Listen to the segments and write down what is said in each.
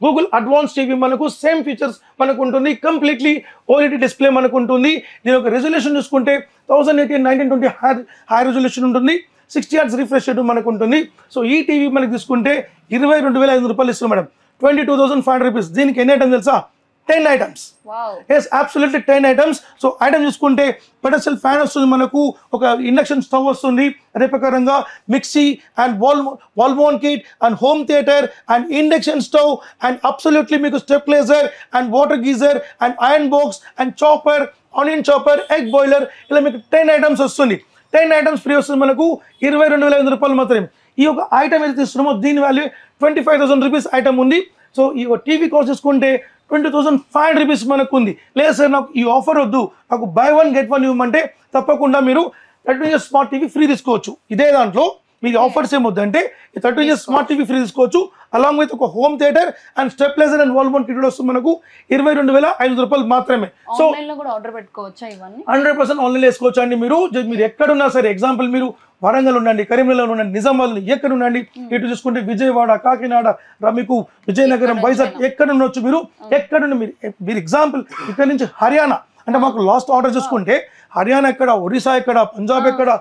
Google advance TV మనకు same features మనకు ఉంటుంది, కంప్లీట్లీ ఓఎల్ఈడి డిస్ప్లే మనకు ఉంటుంది. దీని యొక్క రెజల్యూషన్ చూసుకుంటే 1080 1920 హై రెజల్యూషన్ ఉంటుంది, 60 Hz రిఫ్రెష్ రేట్ మనకు ఉంటుంది. సో ఈ టీవీ మనకు తీసుకుంటే 22,500 రూపాయలు ఇస్తున్నాం మేడం, 22,500 రూపీస్. దీనికి ఎన్ని ఐటమ్స్ తెలుసా? 10 items. Wow. Yes, absolutely 10 items. So item చూసుకుంటే పెడస్టల్ ఫ్యాన్ వస్తుంది, మనకు ఒక ఇండక్షన్ స్టవ్ వస్తుంది, అదే ప్రకారంగా mixie and wall mount kit and home theatre and induction stove and absolutely మీకు stabiliser and water geyser and iron box and chopper, onion chopper, egg boiler, ఇలా మీకు 10 items వస్తుంది. 10 items ఫ్రీ వస్తుంది మనకు 22,500 రూపాయలు మాత్రమే. ఈ ఒక ఐటమ్ ఏదైతే ఇస్తున్నామో దీని వాల్యూ 25,000 రూపీస్ ఐటమ్ ఉంది. సో ఈ టీవీ కాస్ట్ చూసుకుంటే 20,500 రూపీస్ మనకు ఉంది. లేదు సార్ నాకు ఈ ఆఫర్ వద్దు, నాకు బై 1 get 1 ఇవ్వమంటే తప్పకుండా మీరు 30 inch స్మార్ట్ టీవీ ఫ్రీ తీసుకోవచ్చు. ఇదే దాంట్లో మీకు ఆఫర్స్ ఏమొద్దంటే 30 inch స్మార్ట్ టీవీ ఫ్రీ తీసుకోవచ్చు, అలాంగ్ విత్ ఒక home theatre and stabiliser and wall mount kit వస్తుంది మనకు 22,500 రూపాయలు మాత్రమే. సో ఆన్లైన్ లో కూడా ఆర్డర్ పెట్టుకోవచ్చా? ఇవన్నీ 100% ఆన్లైన్ వేసుకోవచ్చు అండి. మీరు ఎక్కడున్నా సరే, ఎగ్జాంపుల్ మీరు వరంగల్ ఉండండి, కరీంనగర్ ఉండండి, నిజామాబాద్ ఎక్కడ ఉండండి, ఇటు చూసుకుంటే విజయవాడ, కాకినాడ, మీకు విజయనగరం, వైజాగ్ ఎక్కడ ఉండొచ్చు. మీరు ఎక్కడ మీరు ఎగ్జాంపుల్ ఇక్కడ నుంచి హర్యానా అంటే మాకు లాస్ట్ ఆర్డర్ చూసుకుంటే హర్యానా ఎక్కడ, ఒరిస్సా ఎక్కడ, పంజాబ్ ఎక్కడ,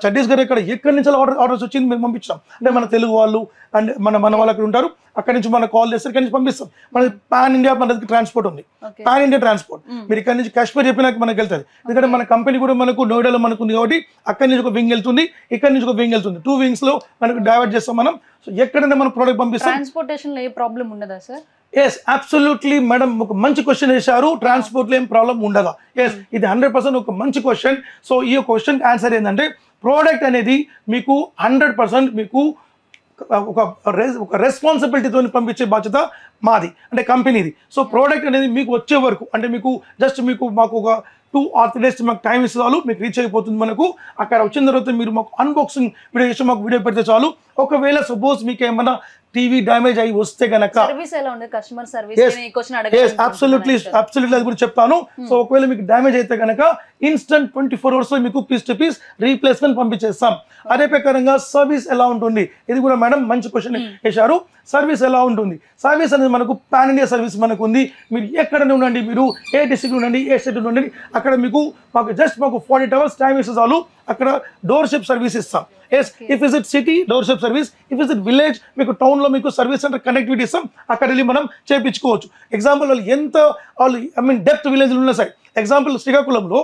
ఛత్తీస్గఢ్ ఎక్కడి నుంచి ఆర్డర్స్ వచ్చింది మేము పంపించాం. అంటే మన తెలుగు వాళ్ళు అండ్ మన వాళ్ళు అక్కడ ఉంటారు, అక్కడి నుంచి మన కాల్ చేస్తారు, ఇక్కడ నుంచి పంపిస్తాం. మనకి పాన్ ఇండియా మన దగ్గర ట్రాన్స్పోర్ట్ ఉంది, పాన్ ఇండియా ట్రాన్స్పోర్ట్. మీరు ఇక్కడ నుంచి కాశ్మీర్ చెప్పినాక మనకు వెళ్తుంది, ఎందుకంటే మన కంపెనీ కూడా మనకు నోయిడాలో మనకు ఉంది కాబట్టి అక్కడి నుంచి ఒక వింగ్ వెళ్తుంది, ఇక్కడ నుంచి ఒక వింగ్ వెళ్తుంది. 2 wings లో మనకు డైవర్ట్ చేస్తాం మనం. సో ఎక్కడైనా మనం ప్రోడక్ట్ పంపిస్తాం. ట్రాన్స్పోర్టేషన్ లో ఏ ప్రాబ్లం ఉండదా సార్? ఎస్, అబ్సల్యూట్లీ మేడం, ఒక మంచి క్వశ్చన్ వేశారు. ట్రాన్స్పోర్ట్లో ఏం ప్రాబ్లం ఉండదా? ఎస్, ఇది 100% ఒక మంచి క్వశ్చన్. సో ఈ క్వశ్చన్ ఆన్సర్ ఏంటంటే ప్రోడక్ట్ అనేది మీకు 100% మీకు ఒక రెస్పాన్సిబిలిటీతో పంపించే బాధ్యత మాది, అంటే కంపెనీది. సో ప్రోడక్ట్ అనేది మీకు వచ్చే వరకు, అంటే మీకు జస్ట్ మాకు ఒక 2 or 3 days మాకు టైం ఇస్తే చాలు, మీకు రీచ్ అయిపోతుంది. మనకు అక్కడ వచ్చిన తర్వాత మీరు మాకు అన్బాక్సింగ్ వీడియో చేసి మాకు వీడియో పెడితే చాలు. ఒకవేళ సపోజ్ మీకు ఏమన్నా టీవీ డ్యామేజ్ అయ్యి వస్తే కనుక సర్వీస్ ఎలా ఉంది? కస్టమర్ సర్వీస్ అబ్సల్యూట్లీ అది కూడా చెప్తాను. సో ఒకవేళ మీకు డ్యామేజ్ అయితే కనుక ఇన్స్టెంట్ 24 hours లో మీకు పీస్ టు పీస్ రీప్లేస్మెంట్ పంపించేస్తాం. అదే ప్రకారంగా సర్వీస్ ఎలా ఉంటుంది? ఇది కూడా మేడం మంచి క్వశ్చన్ వేశారు. సర్వీస్ ఎలా ఉంటుంది? సర్వీస్ అనేది మనకు పాన్ ఇండియా సర్వీస్ మనకు ఉంది. మీరు ఎక్కడనే ఉండండి, మీరు ఏ డిస్ట్రిక్ట్ ఉండండి, ఏ స్టేట్ ఉండండి, అక్కడ మాకు 48 hours టైం ఇస్తే చాలు, అక్కడ డోర్ షిప్ సర్వీస్ ఇస్తాం. Yes, if is it city doorstep service, if is it village మీకు టౌన్లో మీకు సర్వీస్ సెంటర్ కనెక్టివిటీ ఇస్తాం, అక్కడ వెళ్ళి మనం చేయించుకోవచ్చు. ఎగ్జాంపుల్ వాళ్ళు డెప్త్ విలేజ్లు ఉన్నా సరే, ఎగ్జాంపుల్ శ్రీకాకుళంలో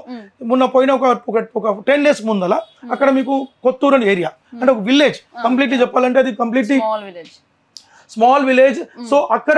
మొన్న పోయిన ఒక 10 days ముందల అక్కడ మీకు కొత్తూరు అనే ఏరియా, అంటే ఒక విలేజ్ కంప్లీట్లీ చెప్పాలంటే అది కంప్లీట్లీ స్మాల్ విలేజ్. సో అక్కడ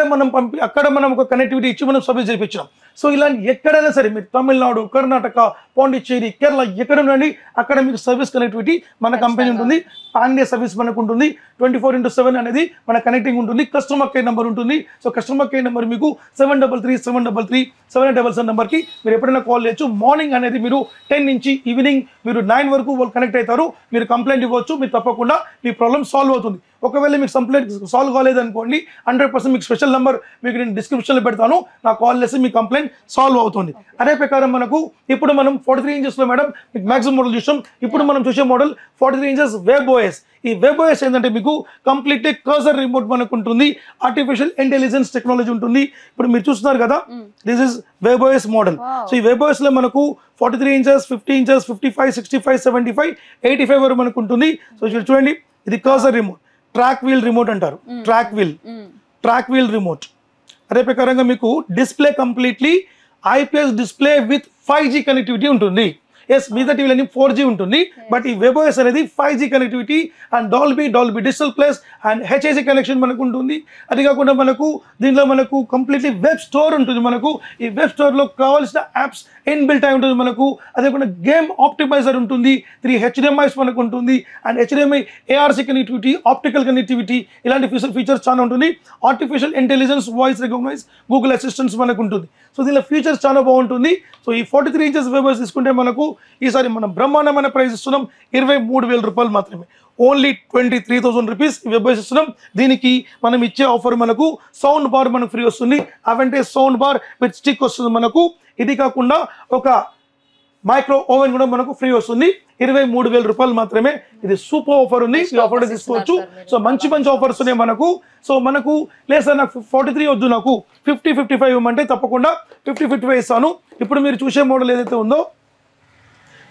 మనం ఒక కనెక్టివిటీ ఇచ్చి మనం సర్వీస్ చేయించాం. సో ఇలాంటి ఎక్కడైనా సరే మీరు తమిళనాడు, కర్ణాటక, పాండిచ్చేరి, కేరళ ఎక్కడ ఉండండి అక్కడ మీకు సర్వీస్ కనెక్టివిటీ మన కంపెనీ ఉంటుంది. పాన్ ఇండియా సర్వీస్ మనకు ఉంటుంది. 24/7 అనేది మన కనెక్టింగ్ ఉంటుంది. కస్టమర్ కేర్ నెంబర్ ఉంటుంది. సో కస్టమర్ కేర్ నెంబర్ మీకు 733 నెంబర్కి మీరు ఎప్పుడైనా కాల్ చేయొచ్చు. మార్నింగ్ అనేది మీరు 10 నుంచి ఈవినింగ్ మీరు 9 వరకు వాళ్ళు కనెక్ట్ అవుతారు. మీరు కంప్లైంట్ ఇవ్వచ్చు, మీరు తప్పకుండా మీ ప్రాబ్లమ్ సాల్వ్ అవుతుంది. ఒకవేళ మీకు కంప్లైంట్ సాల్వ్ కాలేదనుకోండి 100% మీకు స్పెషల్ నెంబర్ మీకు నేను డిస్క్రిప్షన్లో పెడతాను, నాకు కాల్ చేసి మీ కంప్లైంట్ సాల్వ్ అవుతుంది. అదే ప్రకారం మనకు ఇప్పుడు మనం 43 inches మేడం మీకు మ్యాక్సిమం మోడల్ చూసాం. ఇప్పుడు మనం చూసే మోడల్ 43 inches వెబ్ ఓఎస్. ఈ వెబ్ ఓఎస్ ఏంటంటే మీకు కంప్లీట్లీ కర్సర్ రిమోట్ మనకు ఉంటుంది, ఆర్టిఫిషియల్ ఇంటెలిజెన్స్ టెక్నాలజీ ఉంటుంది. ఇప్పుడు మీరు చూస్తున్నారు కదా, this is web OS model. So ఈ వెబ్ ఓఎస్ లో మనకు 43 inches, 50 inches, 55, 65, 75, 85 వరకు మనకు ఉంటుంది. సో చూడండి, ఇది cursor remote, track wheel remote అంటారు, ట్రాక్ వీల్ రిమోట్. అదే ప్రకారంగా మీకు display completely IPS display with 5G connectivity ఉంటుంది. ఎస్, మిగతా టీవీలన్నీ 4G ఉంటుంది, బట్ ఈ వెబ్ ఓఎస్ అనేది 5G connectivity and Dolby digital plus and HAC connection మనకు ఉంటుంది. అది కాకుండా మనకు దీనిలో మనకు కంప్లీట్లీ వెబ్ స్టోర్ ఉంటుంది. మనకు ఈ వెబ్ స్టోర్లో కావాల్సిన యాప్స్ ఇన్బిల్ట్ అయి ఉంటుంది మనకు. అదే కాకుండా గేమ్ ఆప్టిమైజర్ ఉంటుంది, 3 HDMIs మనకు ఉంటుంది and HDMI ARC connectivity, optical connectivity, ఇలాంటి ఫీచర్స్ చాలా ఉంటుంది. Artificial intelligence, voice recognise, Google assistants మనకు ఉంటుంది. సో దీనిలో ఫీచర్స్ చాలా బాగుంటుంది. సో ఈ 43 inches వెబ్ ఓఎస్ తీసుకుంటే మనకు ఈసారి మనం బ్రహ్మాండమైన ప్రైస్ ఇస్తున్నాం, 23,000 రూపాయలు మాత్రమే. ఓన్లీ 23,000 రూపీస్ వెబ్ ఓఎస్ ఇస్తున్నాం. దీనికి మనం ఇచ్చే ఆఫర్ మనకు సౌండ్ బార్ మనకు ఫ్రీ వస్తుంది. అవంటే సౌండ్ బార్ విత్ స్టిక్ వస్తుంది మనకు. ఇది కాకుండా ఒక మైక్రో ఓవెన్ కూడా మనకు ఫ్రీ వస్తుంది. 23,000 రూపాయలు మాత్రమే. ఇది సూపర్ ఆఫర్ ఉంది. ఈ ఆఫర్ తీసుకోవచ్చు. సో మంచి ఆఫర్స్ ఉన్నాయి మనకు. సో మనకు లేదు సార్ నాకు 43 వద్దు, నాకు 50-55 ఇవ్వమంటే తప్పకుండా 50-55 ఇస్తాను. ఇప్పుడు మీరు చూసే మోడల్ ఏదైతే ఉందో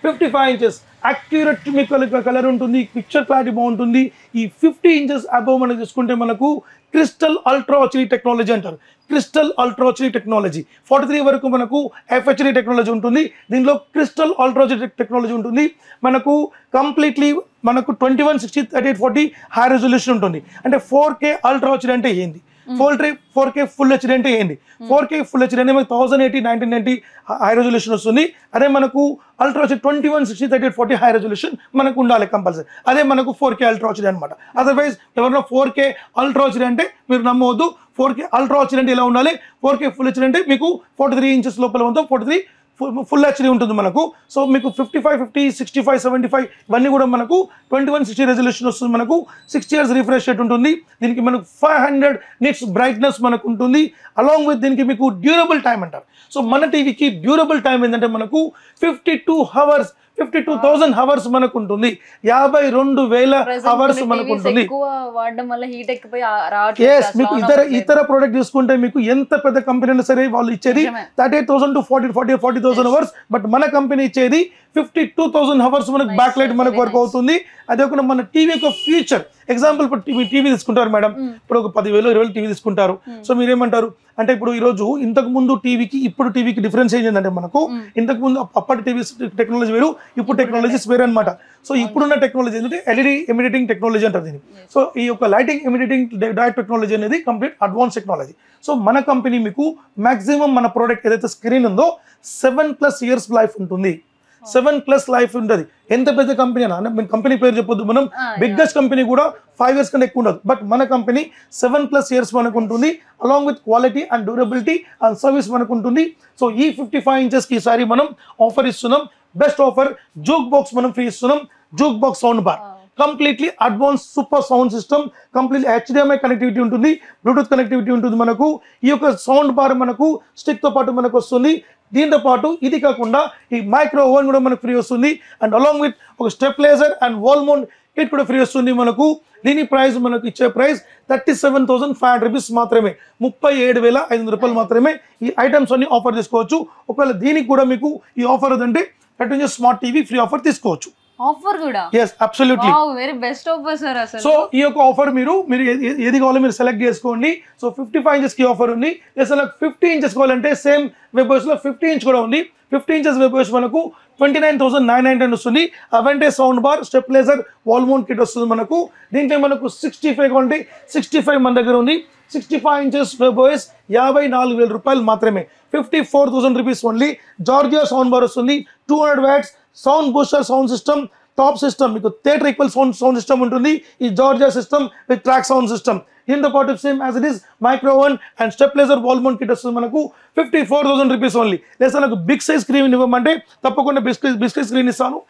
55 ఇంచెస్ యాక్యురేట్ మీకు కలర్ ఉంటుంది, పిక్చర్ క్లారిటీ బాగుంటుంది. ఈ 50 ఇంచెస్ అబవ్ మనం చూసుకుంటే మనకు క్రిస్టల్ అల్ట్రా హెచ్డి టెక్నాలజీ అంటారు. క్రిస్టల్ అల్ట్రా హెచ్డి టెక్నాలజీ 43 వరకు మనకు FHD టెక్నాలజీ ఉంటుంది. దీనిలో క్రిస్టల్ అల్ట్రా హెచ్డి టెక్నాలజీ ఉంటుంది. మనకు కంప్లీట్లీ మనకు 2160x840 హై రెజల్యూషన్ ఉంటుంది. అంటే 4K అల్ట్రా హెచ్డి అంటే ఏంది, 4K ఫుల్ హెచ్డి అంటే ఏంటి, 4K ఫుల్ హెచ్డి అంటే మనకు 1080x1990 హై రెజల్యూషన్ వస్తుంది. అదే మనకు ultra HD 2160x840 high resolution మనకు ఉండాలి కంపల్సరీ. అదే మనకు 4K అల్ట్రా హెచ్డి అనమాట. అదర్వైజ్ ఎవరైనా 4K అల్ట్రా హెచ్డి అంటే మీరు నమ్మవద్దు. 4K అల్ట్రా హెచ్డి అంటే ఎలా ఉండాలి, 4K ఫుల్ హెచ్డి అంటే మీకు 43 ఇంచెస్ లోపల ఉందో 43 ఫుల్ హెచ్డి ఉంటుంది మనకు. సో మీకు 55, 50, 65, 75 ఇవన్నీ కూడా మనకు 2160 రెజల్యూషన్ వస్తుంది. మనకు 6 years రిఫ్రెష్ రేట్ ఉంటుంది. దీనికి మనకు 500 nits బ్రైట్నెస్ మనకు ఉంటుంది. అలాంగ్ విత్ దీనికి మీకు డ్యూరబుల్ టైం అంటారు. సో మన టీవీకి డ్యూరబుల్ టైం ఏంటంటే మనకు 52,000 అవర్స్ మనకు ఉంటుంది. 52,000 అవర్స్ మనకు ఉంటుంది. మీకు ఇతర ప్రోడక్ట్ చూసుకుంటే మీకు ఎంత పెద్ద కంపెనీలు సరే వాళ్ళు ఇచ్చేది 38,000 to 40,000 అవర్స్. బట్ మన కంపెనీ ఇచ్చేది 52,000 అవర్స్ మనకు బ్యాక్ లైట్ మనకు వర్క్ అవుతుంది. అదే ఒక మన టీవీ యొక్క ఫ్యూచర్ ఎగ్జాంపుల్. ఇప్పుడు టీవీ తీసుకుంటారు మేడం, ఇప్పుడు ఒక 10,000, 20,000 టీవీ తీసుకుంటారు. సో మీరేమంటారు అంటే ఇప్పుడు ఈ రోజు ఇంతకు ముందు టీవీకి ఇప్పుడు టీవీకి డిఫరెన్స్ ఏంటంటే మనకు ఇంతకు ముందు అప్పటి టీవీ టెక్నాలజీ వేరు, ఇప్పుడు టెక్నాలజీస్ వేరు అనమాట. సో ఇప్పుడున్న టెక్నాలజీ ఏంటంటే LED ఎమిటేటింగ్ టెక్నాలజీ అంటారు దీన్ని. సో ఈ యొక్క లైటింగ్ ఎమిటేటింగ్ డైరెక్ట్ టెక్నాలజీ అనేది కంప్లీట్ అడ్వాన్స్ టెక్నాలజీ. సో మన కంపెనీ మీకు మాక్సిమం మన ప్రోడక్ట్ ఏదైతే స్క్రీన్ ఉందో 7+ years లైఫ్ ఉంటుంది. 7+ లైఫ్ ఉంటుంది. ఎంత పెద్ద కంపెనీ అన్న కంపెనీ పేరు చెప్పొద్దు, మనం బిగ్గెస్ట్ కంపెనీ కూడా 5 years కంటే ఎక్కువ ఉండదు. బట్ మన కంపెనీ 7+ years మనకు ఉంటుంది. Along with quality and durability and service మనకు ఉంటుంది. సో ఈ 55 ఇంచెస్కి ఈసారి మనం ఆఫర్ ఇస్తున్నాం. బెస్ట్ ఆఫర్, జూక్ బాక్స్ మనం ఫ్రీ ఇస్తున్నాం. Juke box sound bar completely advance super sound system, completely HDMI connectivity ఉంటుంది, బ్లూటూత్ కనెక్టివిటీ ఉంటుంది మనకు. ఈ యొక్క సౌండ్ బార్ మనకు స్టిక్తో పాటు మనకు వస్తుంది. దీంతో పాటు ఇది కాకుండా ఈ మైక్రో ఓవెన్ కూడా మనకు ఫ్రీ వస్తుంది. అండ్ అలాంగ్ విత్ ఒక stabiliser and wall mount kit కూడా ఫ్రీ వస్తుంది మనకు. దీని ప్రైస్ మనకు ఇచ్చే ప్రైస్ 37,500 రూపీస్ మాత్రమే, 37,500 రూపాయలు మాత్రమే. ఈ ఐటమ్స్ అన్ని ఆఫర్ తీసుకోవచ్చు. ఒకవేళ దీనికి కూడా మీకు ఈ ఆఫర్ ఉందంటే స్మార్ట్ టీవీ ఫ్రీ ఆఫర్ తీసుకోవచ్చు. ఆఫర్ కూడా yes absolutely very best offer sir అసలు. సో ఈ యొక్క ఆఫర్ మీరు ఏది కావాలో మీరు సెలెక్ట్ చేసుకోండి. సో 55 ఇంచెస్ కి ఆఫర్ ఉంది. అసలు 50 ఇంచెస్ కావాలంటే సేమ్ వెబ్స్ లో 50 ఇంచ్ కూడా ఉంది. 50 ఇంచెస్ వెబ్స్ మనకు 29,999 వస్తుంది. అవెంటే sound bar, stabiliser, wall mount kit వస్తుంది మనకు. దీంట్లో మనకు 65 కావాలంటే 65 మన దగ్గర ఉంది. 65 ఇంచెస్ వెబ్స్ 54,000 రూపాయలు మాత్రమే, 54,000 rupees only. Georgia sound bar వస్తుంది, 200 watts sound booster sound system, top system, మీకు థియేటర్ ఈక్వల్ సౌండ్ సిస్టమ్ ఉంటుంది. ఈ Georgia system with track sound system. దీంతో పాటు same as it is micro oven and stabiliser wall mount kit వస్తుంది మనకు 54,000 rupees only. లేదా నాకు బిగ్ సైజ్ స్క్రీన్ ఇవ్వమంటే తప్పకుండా బిగ్ స్క్రీన్ ఇస్తాను.